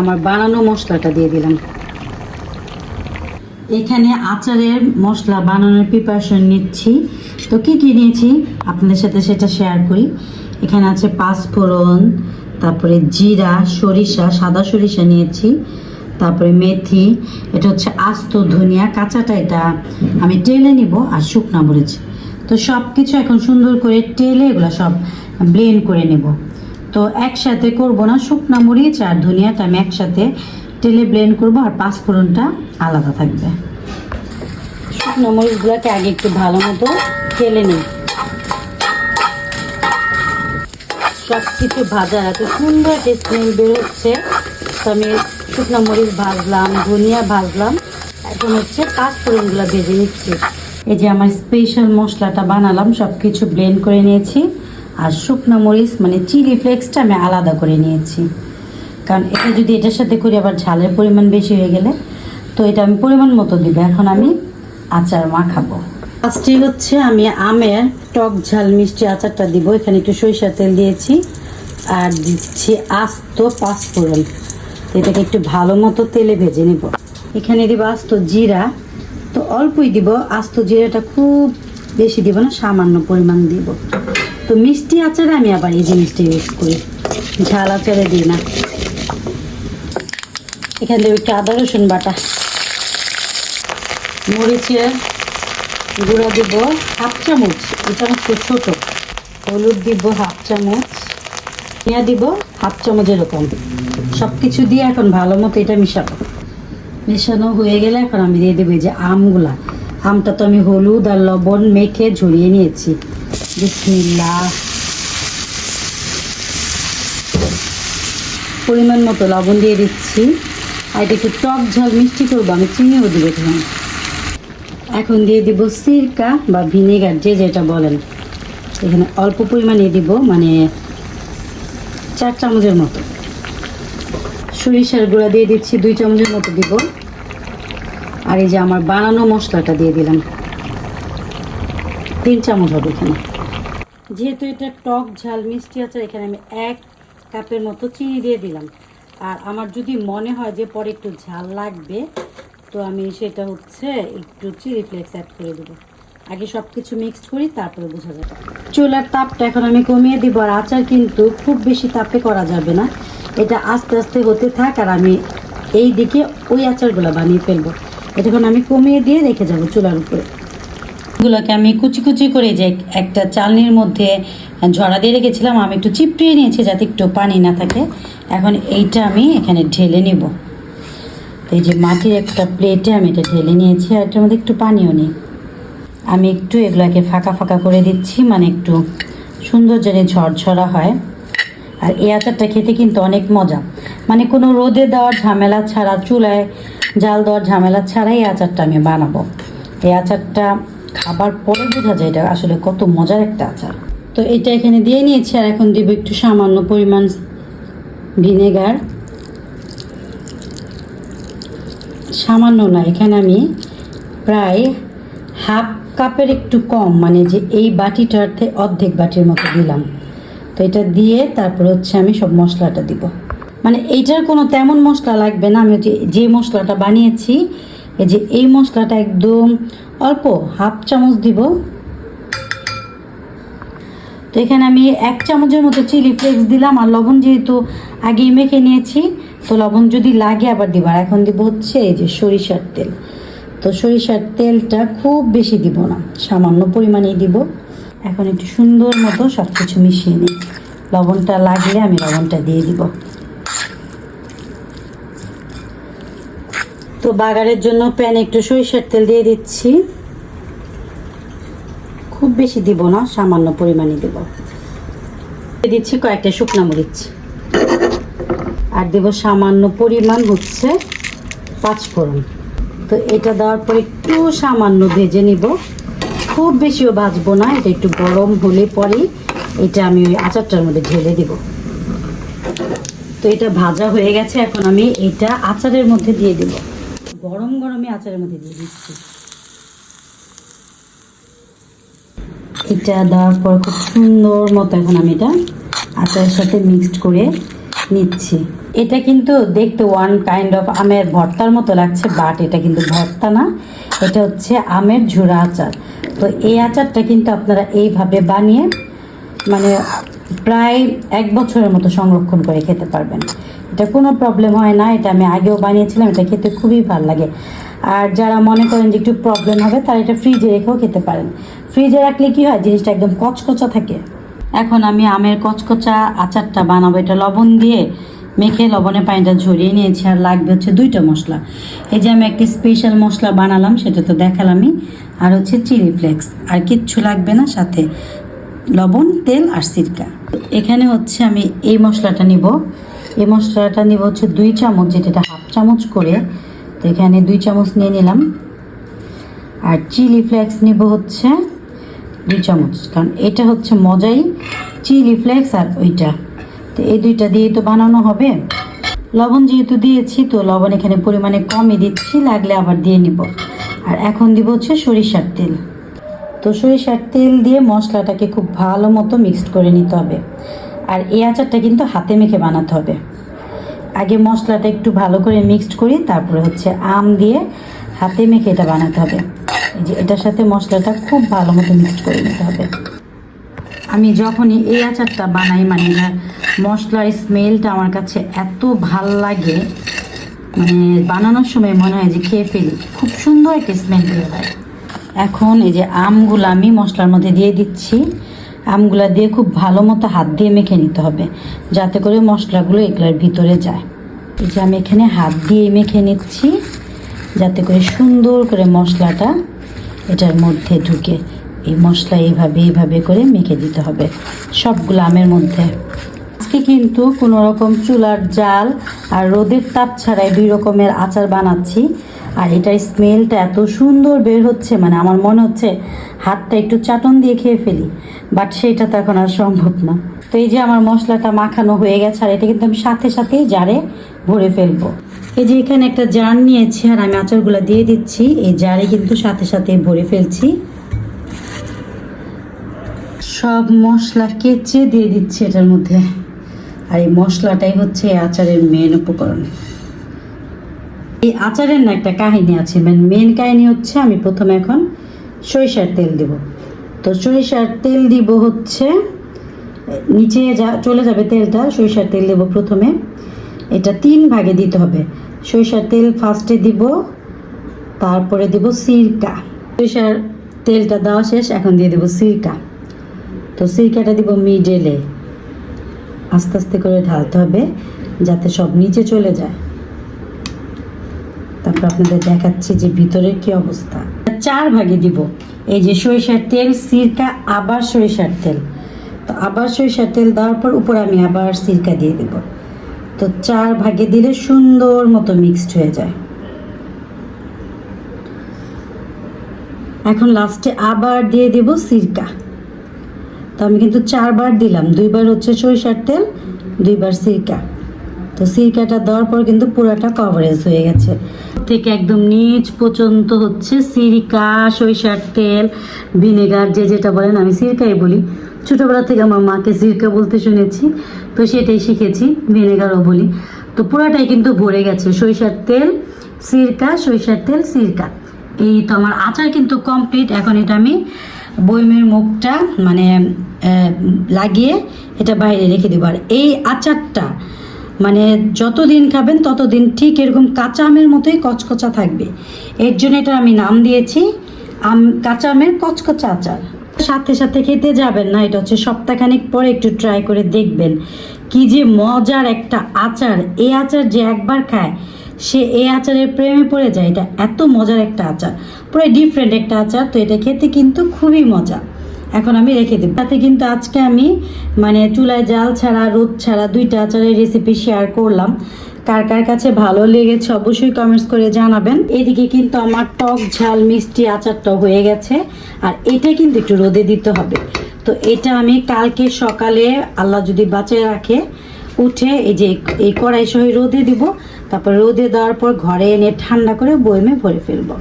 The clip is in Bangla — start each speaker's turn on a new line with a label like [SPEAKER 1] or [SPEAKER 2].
[SPEAKER 1] আমার বানানো মশলাটা দিয়ে দিলাম। এখানে আচারের মশলা বানানোর প্রিপারেশন নিচ্ছি। তো কি কি নিয়েছি আপনাদের সাথে সেটা শেয়ার করি। এখানে আছে পাঁচফোড়ন, তারপরে জিরা, সরিষা, সাদা সরিষা নিয়েছি, তারপরে মেথি, এটা হচ্ছে আস্ত ধনিয়া, কাঁচাটা এটা আমি টেলে নিব, আর শুকনা মরিচ। তো সব কিছু এখন সুন্দর করে টেলে এগুলো সব ব্লেন্ড করে নেব। তো একসাথে করব না, শুকনা মরিচ আর ধনিয়াটা আমি একসাথে টেলে ব্লেন্ড করব, আর পাঁচফোড়নটা আলাদা থাকবে। শুকনো মরিচগুলোকে আগে একটু ভালো মতো টেলে নিই। সব কিছু ভাজার এত সুন্দর একটা স্মেল বেরোচ্ছে। তো আমি শুকনো মরিচ ভাজলাম, ধনিয়া ভাজলাম, এখন হচ্ছে পাঁচফোড়নগুলো ভেজে নিচ্ছি। এই যে আমার স্পেশাল মশলাটা বানালাম, সব কিছু ব্লেন্ড করে নিয়েছি, আর শুকনো মরিচ মানে চিলি ফ্লেক্সটা আমি আলাদা করে নিয়েছি, কারণ এটা যদি এটার সাথে করি আবার ঝালের পরিমাণ বেশি হয়ে গেলে, তো এটা আমি পরিমাণ মতো দিব। এখন আমি আচার মাখাবো। ফার্স্টে হচ্ছে আমি আমের টক ঝাল মিষ্টি আচারটা দিব। এখানে একটু সরিষার তেল দিয়েছি, আর দিচ্ছি আস্ত পাঁচফোড়ন। তো এটাকে একটু ভালো মতো তেলে ভেজে নিব। এখানে দিব আস্ত জিরা, তো অল্পই দিব, আস্ত জিরাটা খুব বেশি দিব না, সামান্য পরিমাণ দিব। তো মিষ্টি আচারে আমি আবার এই জিনিসটা ইউজ করি, ঝাল আচারে দিই না। এখানে দেব একটু আদা রসুন বাটা, মরিচের গুঁড়া দিব হাফ চামচ, এই চামচটা ছোট, হলুদ দিব হাফ চামচ, ধনিয়া দিব হাফ চামচ, এরকম সব কিছু দিয়ে এখন ভালো মতো এটা মিশাবো। মেশানো হয়ে গেলে এখন আমি দিয়ে দেবো এই যে আমগুলা। আমটা তো আমি হলুদ আর লবণ মেখে ঝরিয়ে নিয়েছি। বিসমিল্লাহ। পরিমাণ মতো লবণ দিয়ে দিচ্ছি, আর এটা একটু টক ঝাল মিষ্টি করবো, আমি চিনিও দিব এখানে। এখন দিয়ে দিব সিরকা বা ভিনেগার, যে যেটা বলেন। এখানে অল্প পরিমাণে দিব, মানে 4 চামচের মতো। সরিষার গুঁড়া দিয়ে দিচ্ছি 2 চামচের মতো দিব, আর এই যে আমার বানানো মশলাটা দিয়ে দিলাম 3 চামচ হবে এখানে। যেহেতু এটা টক ঝাল মিষ্টি আচার, এখানে আমি 1 কাপের মতো চিনি দিয়ে দিলাম। আর আমার যদি মনে হয় যে পরে একটু ঝাল লাগবে, তো আমি সেটা হচ্ছে একটু চিলি ফ্লেক্স অ্যাড করে দেবো। আগে সব কিছু মিক্সড করি, তারপরে বোঝা যাবে। চুলার তাপটা এখন আমি কমিয়ে দিব। আর আচার কিন্তু খুব বেশি তাপে করা যাবে না, এটা আস্তে আস্তে হতে থাক, আর আমি এই দিকে ওই আচারগুলো বানিয়ে ফেলবো। এটা আমি কমিয়ে দিয়ে রেখে যাব চুলার উপরে। এগুলোকে আমি কুচি কুচি করে যে একটা চালনির মধ্যে ঝরা দিয়ে রেখেছিলাম, আমি একটু চিপড়িয়ে নিয়েছি যাতে একটু পানি না থাকে। এখন এইটা আমি এখানে ঢেলে নেব। এই যে মাটির একটা প্লেটে আমি এটা ঢেলে নিয়েছি, আর এটার মধ্যে একটু পানিও নিই। আমি একটু এগুলাকে ফাঁকা ফাঁকা করে দিচ্ছি, মানে একটু সুন্দর যেন ঝরঝরা হয়। আর এই আচারটা খেতে কিন্তু অনেক মজা, মানে কোনো রোদে দেওয়ার ঝামেলা ছাড়া, চুলায় জাল দেওয়ার ঝামেলা ছাড়াই এই আচারটা আমি বানাবো। এই আচারটা খাবার পরে বোঝা যায় এটা আসলে কত মজার একটা আচার। তো এটা এখানে দিয়ে নিয়েছি, আর এখন দিব একটু সামান্য পরিমাণ ভিনেগার। সামান্য না, এখানে আমি প্রায় হাফ কাপের একটু কম, মানে যে এই বাটিটাতে অর্ধেক বাটির মতো দিলাম। তো এটা দিয়ে তারপর হচ্ছে আমি সব মশলাটা দিব। মানে এইটার কোনো তেমন মশলা লাগবে না, আমি যে মশলাটা বানিয়েছি, এই যে এই মশলাটা একদম অল্প হাফ চামচ দিব। তো এখানে আমি 1 চামচের মতো চিলি ফ্লেক্স দিলাম, আর লবণ যেহেতু আগেই মেখে নিয়েছি, তো লবণ যদি লাগে আবার দিব। আর এখন দিব হচ্ছে এই যে সরিষার তেল। তো সরিষার তেলটা খুব বেশি দিব না, সামান্য পরিমাণেই দিব। এখন একটু সুন্দর মতো সব কিছু মিশিয়ে নিই। লবণটা লাগলে আমি লবণটা দিয়ে দিব। তো বাগারের জন্য প্যানে একটু সরিষার তেল দিয়ে দিচ্ছি, খুব বেশি দিব না, সামান্য পরিমাণে দেব। দিচ্ছি কয়েকটা শুকনো মরিচ, আর দেব সামান্য পরিমাণ হচ্ছে পাঁচফোড়ন। তো এটা দেওয়ার পর একটু সামান্য ভেজে নিব, খুব বেশিও ভাজবো না। এটা একটু গরম হলে পরেই এটা আমি ওই আচারটার মধ্যে ঢেলে দিব। তো এটা ভাজা হয়ে গেছে, এখন আমি এটা আচারের মধ্যে দিয়ে দেব। গরম গরমে আচারের মধ্যে দিয়ে দিচ্ছি। এটা দেওয়ার পর খুব সুন্দর মতো এখন আমি এটা আচারের সাথে মিক্সড করে নিচ্ছি। এটা কিন্তু দেখতে ওয়ান কাইন্ড অফ আমের ভর্তার মতো লাগছে, বাট এটা কিন্তু ভর্তা না, এটা হচ্ছে আমের ঝুরা আচার। তো এই আচারটা কিন্তু আপনারা এইভাবে বানিয়ে মানে প্রায় 1 বছরের মতো সংরক্ষণ করে খেতে পারবেন, এটা কোনো প্রবলেম হয় না। এটা আমি আগেও বানিয়েছিলাম, এটা খেতে খুবই ভালো লাগে। আর যারা মনে করেন যে একটু প্রবলেম হবে তারা এটা ফ্রিজে রেখেও খেতে পারেন। ফ্রিজে রাখলে কি হয়, জিনিসটা একদম কচকচা থাকে। এখন আমি আমের কচকচা আচারটা বানাবো। এটা লবণ দিয়ে মেখে লবণের পানিটা ঝরিয়ে নিয়েছি, আর লাগবে হচ্ছে 2টা মশলা। এই যে আমি একটি স্পেশাল মশলা বানালাম, সেটা তো দেখালামই, আর হচ্ছে চিলি ফ্লেক্স, আর কিচ্ছু লাগবে না, সাথে লবণ, তেল আর সিরকা। এখানে হচ্ছে আমি এই মশলাটা নিব, এই মশলাটা নিব হচ্ছে 2 চামচ, যেটা 1/2 চামচ করে। তো এখানে 2 চামচ নিয়ে নিলাম। আর চিলি ফ্লেক্স নিব হচ্ছে 2 চামচ, কারণ এটা হচ্ছে মজাই, চিলি ফ্লেক্স আর ওইটা। তো এই 2টা দিয়ে তো বানানো হবে। লবণ যেহেতু দিয়েছি, তো লবণ এখানে পরিমাণে কমই দিচ্ছি, লাগলে আবার দিয়ে নিব। আর এখন দিব হচ্ছে সরিষার তেল। তো সরিষার তেল দিয়ে মশলাটাকে খুব ভালো মতো মিক্সড করে নিতে হবে। আর এই আচারটা কিন্তু হাতে মেখে বানাতে হবে। আগে মশলাটা একটু ভালো করে মিক্সড করি, তারপরে হচ্ছে আম দিয়ে হাতে মেখে এটা বানাতে হবে। এই যে এটার সাথে মশলাটা খুব ভালো মতো মিক্সড করে নিতে হবে। আমি যখনই এই আচারটা বানাই, মানে মশলার স্মেলটা আমার কাছে এত ভাল লাগে, মানে বানানোর সময় মনে হয় যে খেয়ে ফেলি, খুব সুন্দর একটা স্মেল বের হয়। এখন এই যে আমগুলো আমি মশলার মধ্যে দিয়ে দিচ্ছি। আমগুলা দিয়ে খুব ভালো মতো হাত দিয়ে মেখে নিতে হবে, যাতে করে মশলাগুলো এগুলোর ভিতরে যায়। এই যে আমি এখানে হাত দিয়ে মেখে নিচ্ছি, যাতে করে সুন্দর করে মশলাটা এটার মধ্যে ঢুকে। এই মশলা এইভাবে করে মেখে দিতে হবে সবগুলো আমের মধ্যে। আজকে কিন্তু কোনো রকম চুলার জাল আর রোদের তাপ ছাড়াই 2 রকমের আচার বানাচ্ছি। আর এটার স্মেলটা এত সুন্দর বের হচ্ছে, মানে আমার মনে হচ্ছে হাতটা একটু চাটন দিয়ে খেয়ে ফেলি, বাট সেটা তো এখন আর সম্ভব না। তো এই যে আমার মশলাটা মাখানো হয়ে গেছে, আর এটা কিন্তু আমি সাথে সাথেই জারে ভরে ফেলবো। এই যে এখানে একটা জার নিয়েছি, আর আমি আচারগুলো দিয়ে দিচ্ছি এই জারে, কিন্তু সাথে সাথে ভরে ফেলছি। সব মশলা কেচে দিয়ে দিচ্ছি এটার মধ্যে। আর এই মশলাটাই হচ্ছে এই আচারের মেন উপকরণ। এই আচারের না একটা কাহিনী আছে, মেন কাহিনী হচ্ছে আমি প্রথমে এখন সরিষার তেল দিব। তো সরিষার তেল দিব হচ্ছে নিচে চলে যাবে তেলটা, সরিষার তেল দেব প্রথমে। এটা 3 ভাগে দিতে হবে। সরিষার তেল ফার্স্টে দিব, তারপরে দিব সিরকা। সরিষার তেলটা দেওয়া শেষ, এখন দিয়ে দেব সিরকা। তো সিরকাটা দিব মিডলে, আস্তে আস্তে করে ঢালতে হবে যাতে সব নিচে চলে যায়। তারপর আপনাদের দেখাচ্ছি যে ভিতরের কি অবস্থা। 4 ভাগে দিব, এই যে সরিষার তেল, সিরকা, আবার সরিষার তেল। তো আবার সরিষার তেল দেওয়ার পর উপরে আমি আবার সিরকা দিয়ে দেব। তো 4 ভাগে দিলে সুন্দর মতো মিক্সড হয়ে যায়। এখন লাস্টে আবার দিয়ে দেব সিরকা। তো আমি কিন্তু 4 বার দিলাম, 2 বার হচ্ছে সরিষার তেল, 2 বার সিরকা। তো সিরকাটা দেওয়ার পর কিন্তু পুরাটা কভারেজ হয়ে গেছে, থেকে একদম নিচ পর্যন্ত হচ্ছে সিরকা, সরিষার তেল, ভিনেগার, যে যেটা বলেন, আমি সিরকাই বলি। ছোটোবেলা থেকে আমার মাকে সিরকা বলতে শুনেছি, তো সেটাই শিখেছি, ভিনেগারও বলি। তো পুরাটাই কিন্তু ভরে গেছে, সরিষার তেল, সিরকা, সরিষার তেল, সিরকা। এই তো আমার আচার কিন্তু কমপ্লিট। এখন এটা আমি বয়মের মুখটা মানে লাগিয়ে এটা বাইরে রেখে দেবো। আর এই আচারটা মানে যতদিন খাবেন ততদিন ঠিক এরকম কাঁচা আমের মতোই কচকচা থাকবে। এর জন্য এটা আমি নাম দিয়েছি কাঁচা আমের কচকচা আচার। সাথে সাথে খেতে যাবেন না, এটা হচ্ছে সপ্তাহখানেক পরে একটু ট্রাই করে দেখবেন কি যে মজার একটা আচার। এই আচার যে একবার খায় সে এই আচারের প্রেমে পড়ে যায়। এটা এত মজার একটা আচার, পুরো ডিফারেন্ট একটা আচার। তো এটা খেতে কিন্তু খুবই মজা। এখন আমি রেখে দেব। তাতে কিন্তু আজকে আমি মানে চুলায় জাল ছাড়া, রোদ ছাড়া 2টা আচারের রেসিপি শেয়ার করলাম। কার কার কাছে ভালো লেগেছে অবশ্যই কমেন্টস করে জানাবেন। এদিকে কিন্তু আমার টক ঝাল মিষ্টি আচারটা হয়ে গেছে, আর এটা কিন্তু একটু রোদে দিতে হবে। তো এটা আমি কালকে সকালে আল্লাহ যদি বাঁচিয়ে রাখে উঠে এই যে এই কড়াই সহ রোদে দিব। তারপর রোদে দেওয়ার পর ঘরে এনে ঠান্ডা করে বয়মে ভরে ফেলবো।